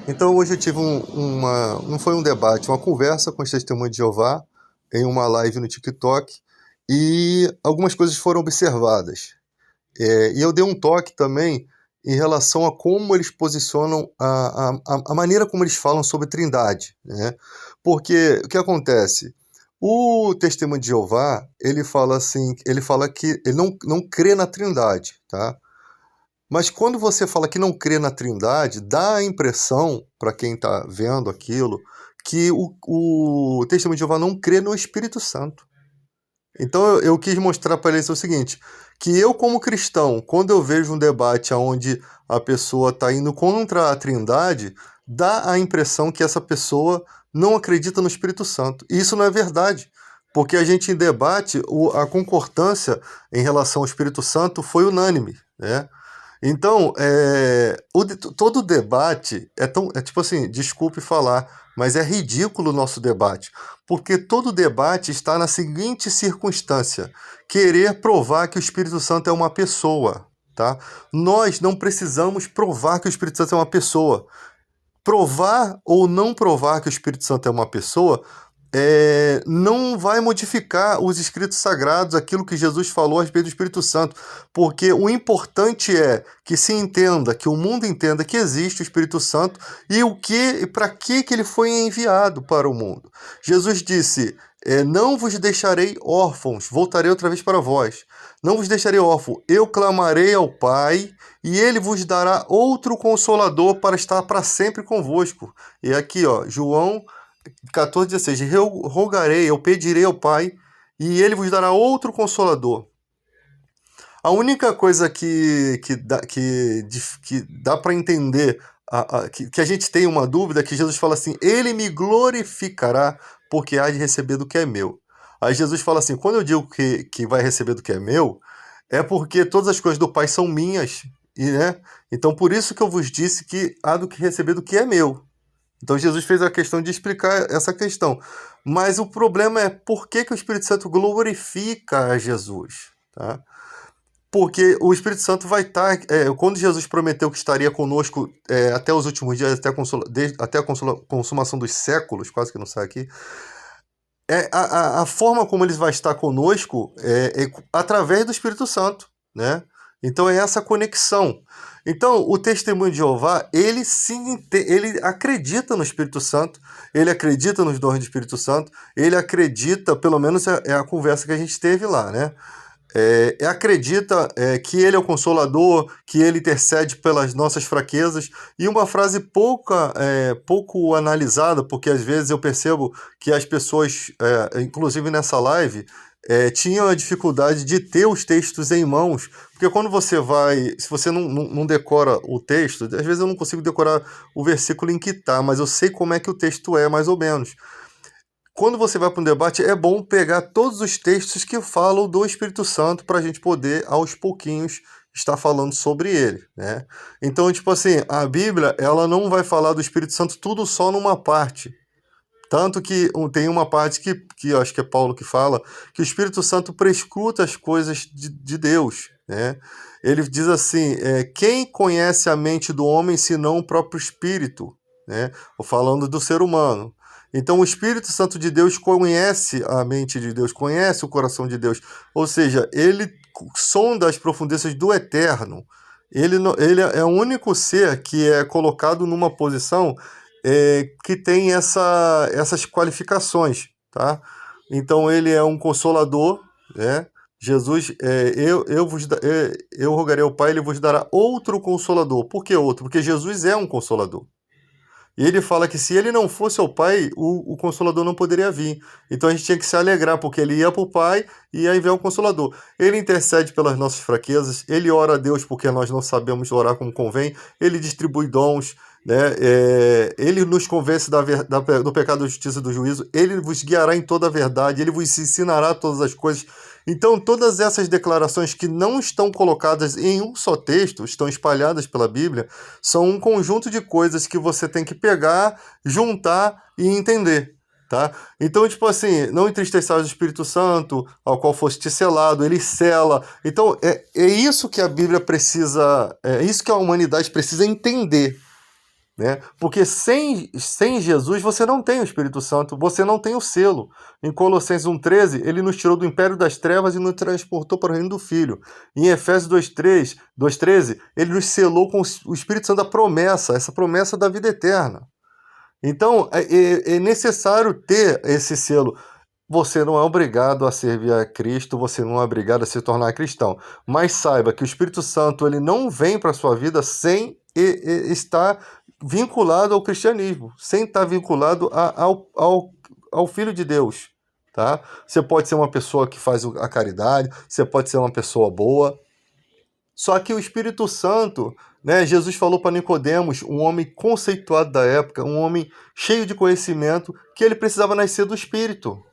Então hoje eu tive não foi um debate, uma conversa com os testemunhos de Jeová em uma live no TikTok e algumas coisas foram observadas. E eu dei um toque também em relação a como eles posicionam a maneira como eles falam sobre Trindade, né? Porque o que acontece? O testemunho de Jeová, ele fala assim, ele fala que ele não crê na Trindade, tá? Mas quando você fala que não crê na Trindade, dá a impressão, para quem está vendo aquilo, que o Testemunho de Jeová não crê no Espírito Santo. Então eu quis mostrar para eles o seguinte, que eu como cristão, quando eu vejo um debate onde a pessoa está indo contra a Trindade, dá a impressão que essa pessoa não acredita no Espírito Santo. E isso não é verdade, porque a gente em debate, a concordância em relação ao Espírito Santo foi unânime, né? Então, todo debate é tipo assim, desculpe falar, mas é ridículo o nosso debate, porque todo debate está na seguinte circunstância: querer provar que o Espírito Santo é uma pessoa, tá? Nós não precisamos provar que o Espírito Santo é uma pessoa. Provar ou não provar que o Espírito Santo é uma pessoa não vai modificar os escritos sagrados, aquilo que Jesus falou a respeito do Espírito Santo, porque o importante é que se entenda, que o mundo entenda que existe o Espírito Santo e para que ele foi enviado para o mundo. Jesus disse: não vos deixarei órfãos, voltarei outra vez para vós. Não vos deixarei órfãos, eu clamarei ao Pai e ele vos dará outro consolador para estar para sempre convosco. E aqui, ó, João 14,16: eu rogarei, eu pedirei ao Pai, e ele vos dará outro consolador. A única coisa que dá para entender, que a gente tem uma dúvida, é que Jesus fala assim: ele me glorificará, porque há de receber do que é meu. Aí Jesus fala assim: quando eu digo que vai receber do que é meu, é porque todas as coisas do Pai são minhas, né? Então por isso que eu vos disse que há do que receber do que é meu. Então Jesus fez a questão de explicar essa questão. Mas o problema é por que o Espírito Santo glorifica a Jesus, tá? Porque o Espírito Santo vai estar... quando Jesus prometeu que estaria conosco até os últimos dias, até a consumação dos séculos, quase que não sai aqui, a forma como ele vai estar conosco é através do Espírito Santo, né? Então é essa conexão. Então o testemunho de Jeová, ele acredita no Espírito Santo, ele acredita nos dons do Espírito Santo, ele acredita, pelo menos é a conversa que a gente teve lá, né? Acredita que ele é o Consolador, que ele intercede pelas nossas fraquezas. E uma frase pouco analisada, porque às vezes eu percebo que as pessoas, inclusive nessa live, tinham a dificuldade de ter os textos em mãos, porque quando você vai, se você não decora o texto, às vezes eu não consigo decorar o versículo em que está, mas eu sei como é que o texto é, mais ou menos. Quando você vai para um debate, é bom pegar todos os textos que falam do Espírito Santo para a gente poder, aos pouquinhos, estar falando sobre ele, né? Então, tipo assim, a Bíblia, ela não vai falar do Espírito Santo tudo só numa parte. Tanto que tem uma parte que eu acho que é Paulo que fala, que o Espírito Santo prescruta as coisas de Deus, né? Ele diz assim, quem conhece a mente do homem senão o próprio Espírito, né? Ou falando do ser humano. Então o Espírito Santo de Deus conhece a mente de Deus, conhece o coração de Deus. Ou seja, ele sonda as profundezas do eterno. Ele é o único ser que é colocado numa posição que tem essas qualificações, tá? Então ele é um consolador, né? Jesus, eu rogarei ao Pai, ele vos dará outro consolador. Por que outro? Porque Jesus é um consolador. E ele fala que se ele não fosse o Pai, o Consolador não poderia vir. Então a gente tinha que se alegrar, porque ele ia para o Pai e aí vem o Consolador. Ele intercede pelas nossas fraquezas, ele ora a Deus porque nós não sabemos orar como convém, ele distribui dons, né? Ele nos convence do pecado, da justiça e do juízo, ele vos guiará em toda a verdade, ele vos ensinará todas as coisas. Então, todas essas declarações que não estão colocadas em um só texto, estão espalhadas pela Bíblia, são um conjunto de coisas que você tem que pegar, juntar e entender, tá? Então, tipo assim, não entristeçais o Espírito Santo, ao qual foste selado, ele sela. Então, é isso que a Bíblia precisa, é isso que a humanidade precisa entender, né? Porque sem Jesus você não tem o Espírito Santo, você não tem o selo. Em Colossenses 1,13, ele nos tirou do império das trevas e nos transportou para o reino do Filho. Em Efésios 2,13, ele nos selou com o Espírito Santo da promessa, essa promessa da vida eterna. Então, é necessário ter esse selo. Você não é obrigado a servir a Cristo, você não é obrigado a se tornar cristão. Mas saiba que o Espírito Santo ele não vem para a sua vida sem estar vinculado ao cristianismo, sem estar vinculado ao Filho de Deus. Tá? Você pode ser uma pessoa que faz a caridade, você pode ser uma pessoa boa. Só que o Espírito Santo, né, Jesus falou para Nicodemos, um homem conceituado da época, um homem cheio de conhecimento, que ele precisava nascer do Espírito.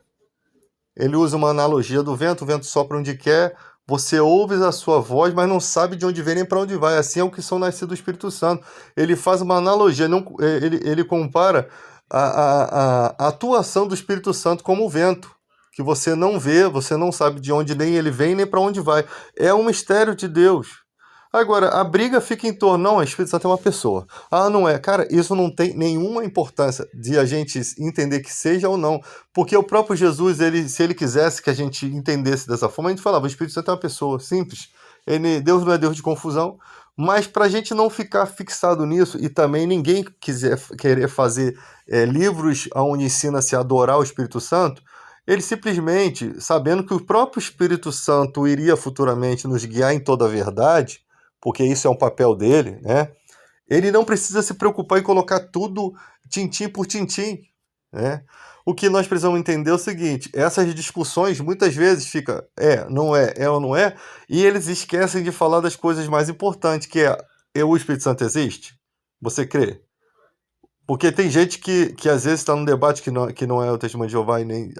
Ele usa uma analogia do vento, o vento sopra onde quer, você ouve a sua voz, mas não sabe de onde vem nem para onde vai. Assim é o que são nascidos do Espírito Santo. Ele faz uma analogia, ele compara a atuação do Espírito Santo como o vento, que você não vê, você não sabe de onde nem ele vem nem para onde vai. É um mistério de Deus. Agora, a briga fica em torno, não, o Espírito Santo é uma pessoa. Ah, não é. Cara, isso não tem nenhuma importância de a gente entender que seja ou não. Porque o próprio Jesus, se ele quisesse que a gente entendesse dessa forma, a gente falava, o Espírito Santo é uma pessoa, simples. Deus não é Deus de confusão. Mas para a gente não ficar fixado nisso, e também ninguém querer fazer livros onde ensina-se a adorar o Espírito Santo, ele simplesmente, sabendo que o próprio Espírito Santo iria futuramente nos guiar em toda a verdade, porque isso é um papel dele, né? Ele não precisa se preocupar em colocar tudo tintim por tintim, né? O que nós precisamos entender é o seguinte, essas discussões muitas vezes fica não é ou não é, e eles esquecem de falar das coisas mais importantes, que o Espírito Santo existe? Você crê? Porque tem gente que às vezes está num debate que não é o Testemunho de Jeová e nem...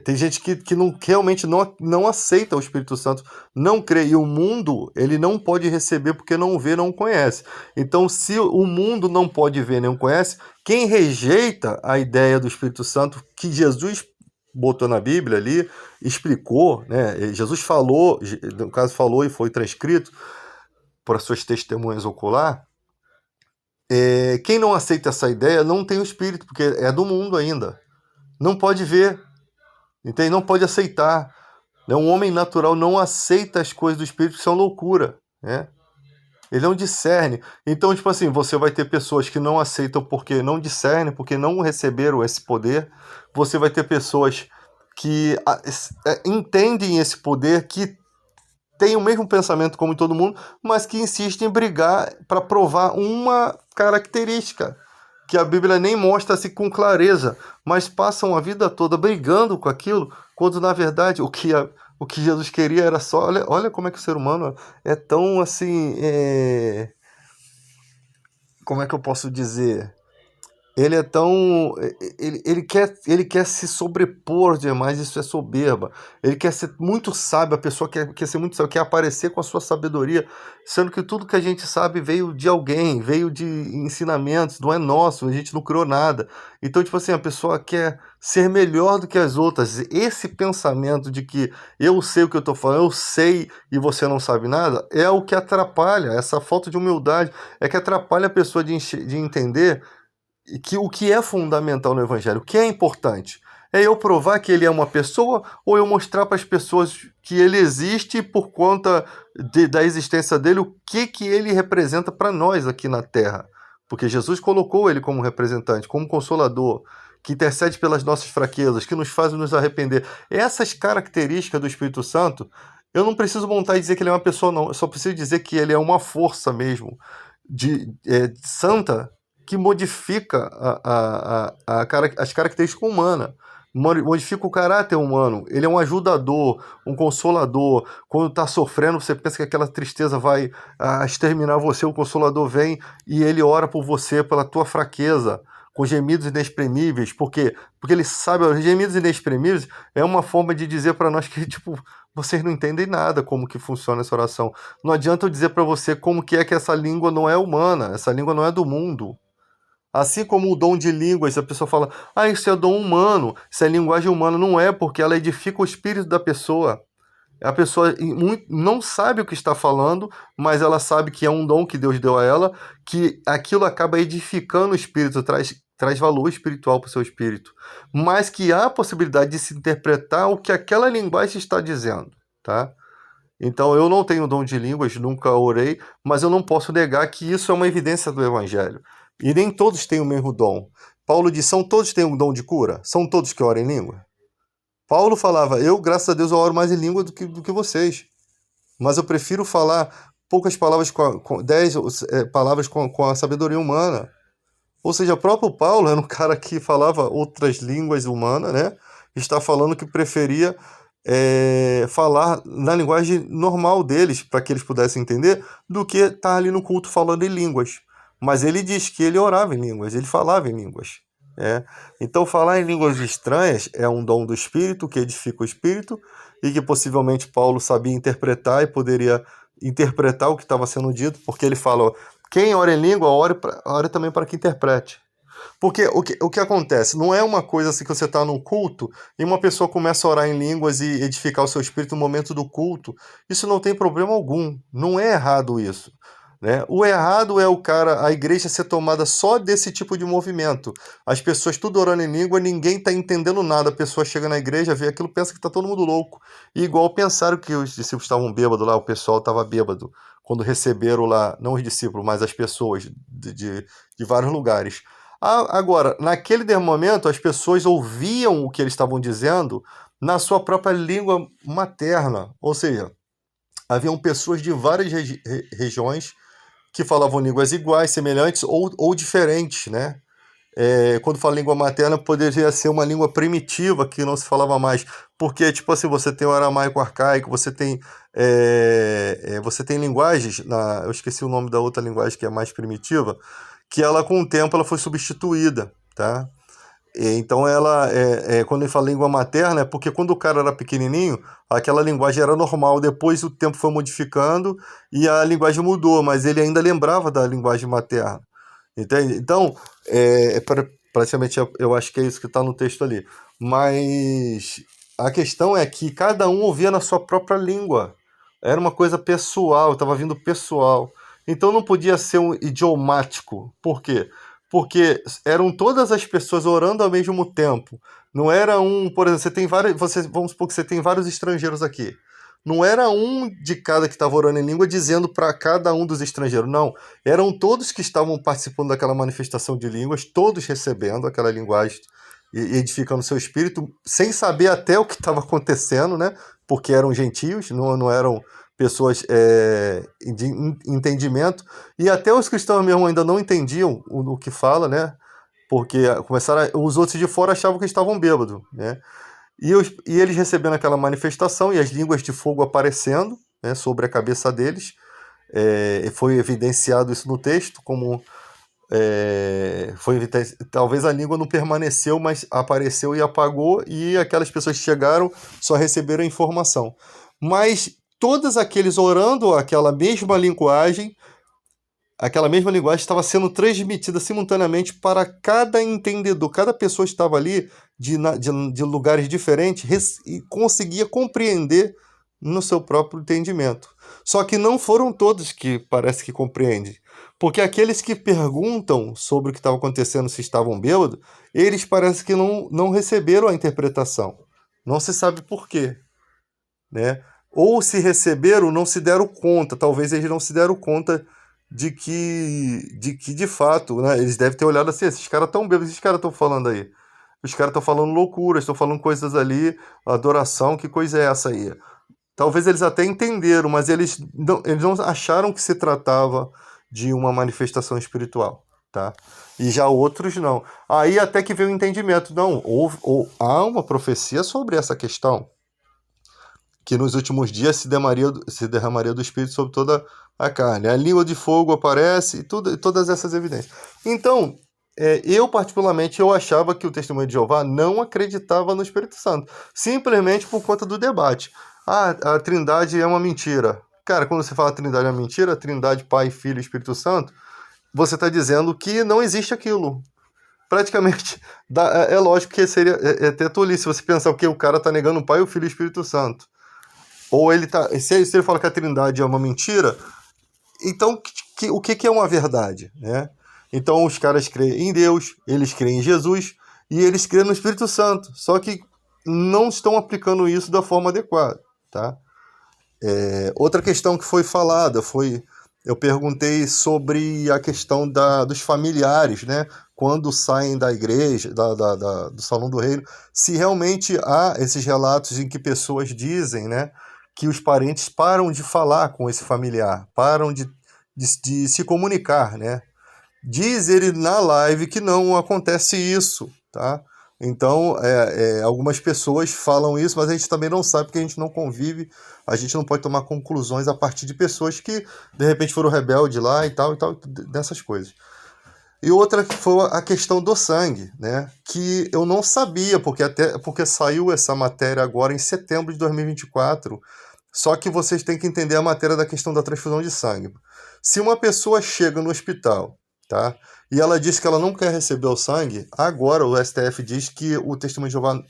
tem gente que realmente não aceita o Espírito Santo, não crê, e o mundo ele não pode receber porque não vê, não conhece. Então, se o mundo não pode ver, nem conhece, quem rejeita a ideia do Espírito Santo, que Jesus botou na Bíblia ali, explicou, né? Jesus falou, no caso falou e foi transcrito por suas testemunhas ocular, quem não aceita essa ideia não tem o Espírito, porque é do mundo ainda. Não pode ver, entende? Não pode aceitar. Né? Um homem natural não aceita as coisas do Espírito, que são loucura. Né? Ele não discerne. Então, tipo assim, você vai ter pessoas que não aceitam porque não discernem, porque não receberam esse poder. Você vai ter pessoas que entendem esse poder, que têm o mesmo pensamento como todo mundo, mas que insistem em brigar para provar uma característica que a Bíblia nem mostra assim com clareza, mas passam a vida toda brigando com aquilo, quando na verdade o que Jesus queria era só... Olha como é que o ser humano é tão assim... Como é que eu posso dizer? Ele é tão... Ele quer se sobrepor demais, isso é soberba. Ele quer ser muito sábio, a pessoa quer ser muito sábio, quer aparecer com a sua sabedoria, sendo que tudo que a gente sabe veio de alguém, veio de ensinamentos, não é nosso, a gente não criou nada. Então, tipo assim, a pessoa quer ser melhor do que as outras. Esse pensamento de que eu sei o que eu estou falando, eu sei e você não sabe nada, é o que atrapalha, essa falta de humildade, é que atrapalha a pessoa de entender que o que é fundamental no Evangelho, o que é importante, é eu provar que ele é uma pessoa ou eu mostrar para as pessoas que ele existe por conta da existência dele, o que ele representa para nós aqui na Terra. Porque Jesus colocou ele como representante, como consolador, que intercede pelas nossas fraquezas, que nos faz nos arrepender. Essas características do Espírito Santo, eu não preciso montar e dizer que ele é uma pessoa, não. Eu só preciso dizer que ele é uma força mesmo, santa, que modifica as características humanas, modifica o caráter humano. Ele é um ajudador, um consolador. Quando está sofrendo, você pensa que aquela tristeza vai exterminar você, o consolador vem e ele ora por você, pela tua fraqueza, com gemidos inexprimíveis. Por quê? Porque ele sabe, os gemidos inexprimíveis é uma forma de dizer para nós que, tipo, vocês não entendem nada como que funciona essa oração. Não adianta eu dizer para você como que essa língua não é humana, essa língua não é do mundo. Assim como o dom de línguas, a pessoa fala, isso é dom humano, isso é linguagem humana. Não é, porque ela edifica o espírito da pessoa. A pessoa não sabe o que está falando, mas ela sabe que é um dom que Deus deu a ela, que aquilo acaba edificando o espírito, traz valor espiritual para o seu espírito. Mas que há a possibilidade de se interpretar o que aquela linguagem está dizendo, tá? Então eu não tenho dom de línguas, nunca orei, mas eu não posso negar que isso é uma evidência do evangelho. E nem todos têm o mesmo dom. Paulo diz: são todos têm um dom de cura? São todos que oram em língua? Paulo falava: eu, graças a Deus, eu oro mais em língua do que vocês. Mas eu prefiro falar poucas palavras com 10 palavras com a sabedoria humana. Ou seja, o próprio Paulo era um cara que falava outras línguas humanas, né? Está falando que preferia falar na linguagem normal deles, para que eles pudessem entender, do que estar ali no culto falando em línguas. Mas ele diz que ele orava em línguas, ele falava em línguas. É. Então, falar em línguas estranhas é um dom do Espírito, que edifica o Espírito, e que possivelmente Paulo sabia interpretar e poderia interpretar o que estava sendo dito, porque ele fala: quem ora em língua, ore também para que interprete. Porque o que acontece? Não é uma coisa assim que você está num culto e uma pessoa começa a orar em línguas e edificar o seu espírito no momento do culto. Isso não tem problema algum. Não é errado isso. Né? O errado é a igreja ser tomada só desse tipo de movimento. As pessoas tudo orando em língua, ninguém está entendendo nada. A pessoa chega na igreja, vê aquilo, pensa que está todo mundo louco. E igual pensaram que os discípulos estavam bêbados lá, o pessoal estava bêbado, quando receberam lá, não os discípulos, mas as pessoas de vários lugares. Agora, naquele momento, as pessoas ouviam o que eles estavam dizendo na sua própria língua materna. Ou seja, haviam pessoas de várias regiões que falavam línguas iguais, semelhantes ou diferentes, né? Quando fala língua materna, poderia ser uma língua primitiva que não se falava mais. Porque, tipo assim, você tem o aramaico arcaico, você tem linguagens, eu esqueci o nome da outra linguagem que é mais primitiva, que ela, com o tempo, ela foi substituída, tá? Então, quando ele fala língua materna, é porque quando o cara era pequenininho, aquela linguagem era normal. Depois o tempo foi modificando e a linguagem mudou, mas ele ainda lembrava da linguagem materna. Entende? Então, praticamente eu acho que é isso que está no texto ali. Mas a questão é que cada um ouvia na sua própria língua. Era uma coisa pessoal, estava vindo pessoal. Então não podia ser um idiomático. Por quê? Porque eram todas as pessoas orando ao mesmo tempo. Não era por exemplo, vamos supor que você tem vários estrangeiros aqui. Não era um de cada que estava orando em língua dizendo para cada um dos estrangeiros, não. Eram todos que estavam participando daquela manifestação de línguas, todos recebendo aquela linguagem e edificando seu espírito, sem saber até o que estava acontecendo, né? Porque eram gentios, não eram pessoas de entendimento. E até os cristãos mesmo ainda não entendiam o que fala, né? Porque os outros de fora achavam que estavam bêbados, né? E eles recebendo aquela manifestação e as línguas de fogo aparecendo, né, sobre a cabeça deles. Foi evidenciado isso no texto, como talvez a língua não permaneceu, mas apareceu e apagou, e aquelas pessoas que chegaram só receberam a informação. Mas todos aqueles orando aquela mesma linguagem estava sendo transmitida simultaneamente para cada entendedor. Cada pessoa estava ali de lugares diferentes e conseguia compreender no seu próprio entendimento. Só que não foram todos que parece que compreendem. Porque aqueles que perguntam sobre o que estava acontecendo, se estavam bêbados, eles parece que não receberam a interpretação. Não se sabe por quê, né? Ou se receberam, não se deram conta. Talvez eles não se deram conta de que de fato, né, eles devem ter olhado assim: esses caras estão bêbados, esses caras estão falando aí. Os caras estão falando loucuras, estão falando coisas ali, adoração, que coisa é essa aí? Talvez eles até entenderam, mas eles não acharam que se tratava de uma manifestação espiritual, tá? E já outros não. Aí até que veio o entendimento. Não, há uma profecia sobre essa questão, que nos últimos dias se derramaria do Espírito sobre toda a carne. A língua de fogo aparece, e todas essas evidências. Então, eu particularmente, eu achava que o Testemunho de Jeová não acreditava no Espírito Santo, simplesmente por conta do debate. A Trindade é uma mentira. Cara, quando você fala Trindade é uma mentira, Trindade, Pai, Filho e Espírito Santo, você está dizendo que não existe aquilo. Praticamente, é lógico que seria até tolice você pensar que o cara está negando o Pai, o Filho e o Espírito Santo. Ou ele tá. Se ele fala que a Trindade é uma mentira, então o que é uma verdade, né? Então os caras creem em Deus, eles creem em Jesus e eles creem no Espírito Santo. Só que não estão aplicando isso da forma adequada, tá? Outra questão que foi falada foi, eu perguntei sobre a questão dos familiares, né? Quando saem da igreja, do Salão do Reino, se realmente há esses relatos em que pessoas dizem, né, que os parentes param de falar com esse familiar, param de se comunicar, né? Diz ele na live que não acontece isso, tá? Então, algumas pessoas falam isso, mas a gente também não sabe porque a gente não convive, a gente não pode tomar conclusões a partir de pessoas que, de repente, foram rebeldes lá e tal, dessas coisas. E outra foi a questão do sangue, né? Que eu não sabia, porque saiu essa matéria agora em setembro de 2024. Só que vocês têm que entender a matéria da questão da transfusão de sangue. Se uma pessoa chega no hospital, tá? E ela diz que ela não quer receber o sangue, agora o STF diz que o Testemunho de Jeová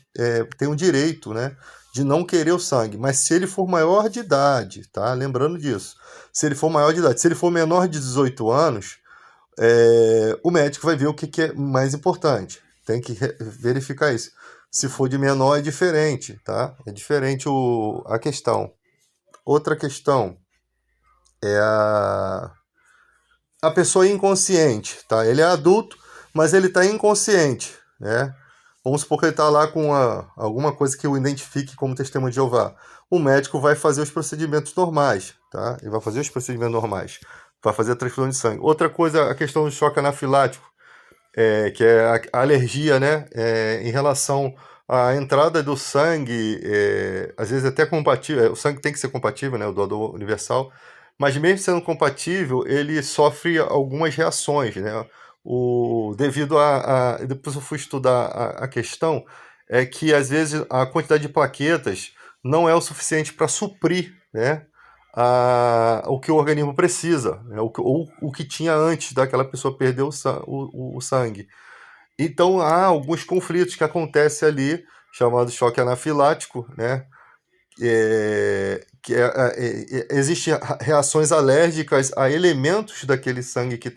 tem o direito, né, de não querer o sangue. Mas se ele for maior de idade, tá? Lembrando disso. Se ele for maior de idade, se ele for menor de 18 anos, o médico vai ver o que é mais importante. Tem que verificar isso. Se for de menor é diferente, tá? É diferente a questão. Outra questão é a pessoa inconsciente, tá? Ele é adulto, mas ele está inconsciente, né? Vamos supor que ele está lá com alguma coisa que o identifique como testemunho de Jeová. O médico vai fazer os procedimentos normais, tá? Ele vai fazer os procedimentos normais. Vai fazer a transfusão de sangue. Outra coisa, a questão do choque anafilático, que é a alergia, né? Em relação à entrada do sangue, às vezes até compatível, o sangue tem que ser compatível, né? O doador universal, mas mesmo sendo compatível, ele sofre algumas reações, né? Devido depois eu fui estudar a questão, é que às vezes a quantidade de plaquetas não é o suficiente para suprir, né, o que o organismo precisa, né, ou o que tinha antes daquela pessoa perder o sangue. Então há alguns conflitos que acontecem ali, chamado choque anafilático, né? Existem reações alérgicas a elementos daquele sangue que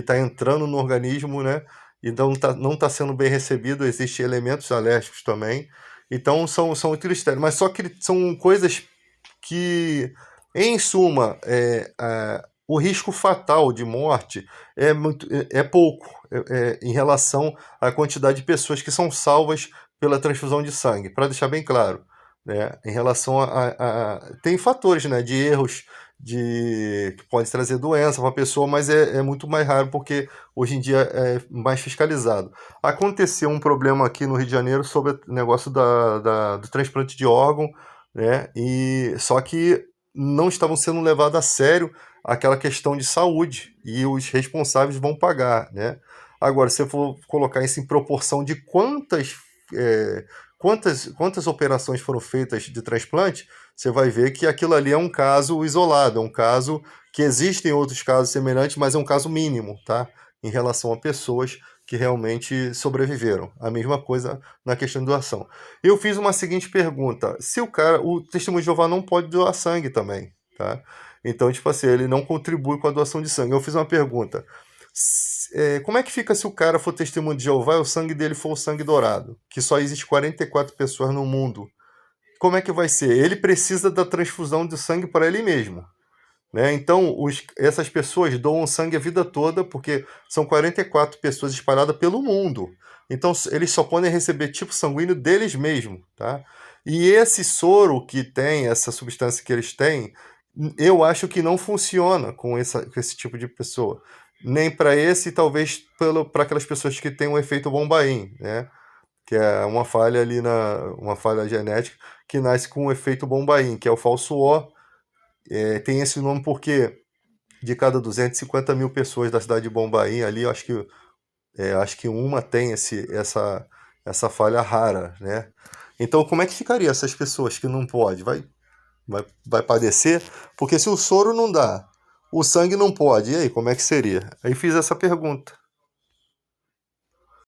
tá entrando no organismo, né? Então não está sendo bem recebido, existem elementos alérgicos também. Então são critérios, mas só que são coisas que, em suma, o risco fatal de morte é pouco em relação à quantidade de pessoas que são salvas pela transfusão de sangue, para deixar bem claro, né? Em relação tem fatores, né, de erros que pode trazer doença para a pessoa, mas é muito mais raro porque hoje em dia é mais fiscalizado. Aconteceu um problema aqui no Rio de Janeiro sobre o negócio do transplante de órgão, né? E só que não estavam sendo levados a sério aquela questão de saúde e os responsáveis vão pagar, né? Agora, se eu for colocar isso em proporção de quantas operações foram feitas de transplante, você vai ver que aquilo ali é um caso isolado, é um caso que existem outros casos semelhantes, mas é um caso mínimo, tá? Em relação a pessoas que realmente sobreviveram. A mesma coisa na questão de doação. Eu fiz uma seguinte pergunta: se o Testemunho de Jeová não pode doar sangue também, tá? Então, tipo assim, ele não contribui com a doação de sangue. Eu fiz uma pergunta: como é que fica se o cara for Testemunho de Jeová e o sangue dele for o sangue dourado? Que só existe 44 pessoas no mundo. Como é que vai ser? Ele precisa da transfusão de sangue para ele mesmo, né? Então, essas pessoas doam sangue a vida toda, porque são 44 pessoas espalhadas pelo mundo. Então, eles só podem receber tipo sanguíneo deles mesmos, tá? E esse soro que tem, essa substância que eles têm, eu acho que não funciona com esse tipo de pessoa. Nem para esse, talvez para aquelas pessoas que têm um efeito Bombaim, né? Que é uma falha ali, uma falha genética que nasce com o efeito Bombaim, que é o falso O. Tem esse nome porque de cada 250 mil pessoas da cidade de Bombaim, ali, eu acho que uma tem essa falha rara, né? Então, como é que ficaria essas pessoas que não pode? Vai padecer? Porque se o soro não dá, o sangue não pode, e aí, como é que seria? Aí fiz essa pergunta.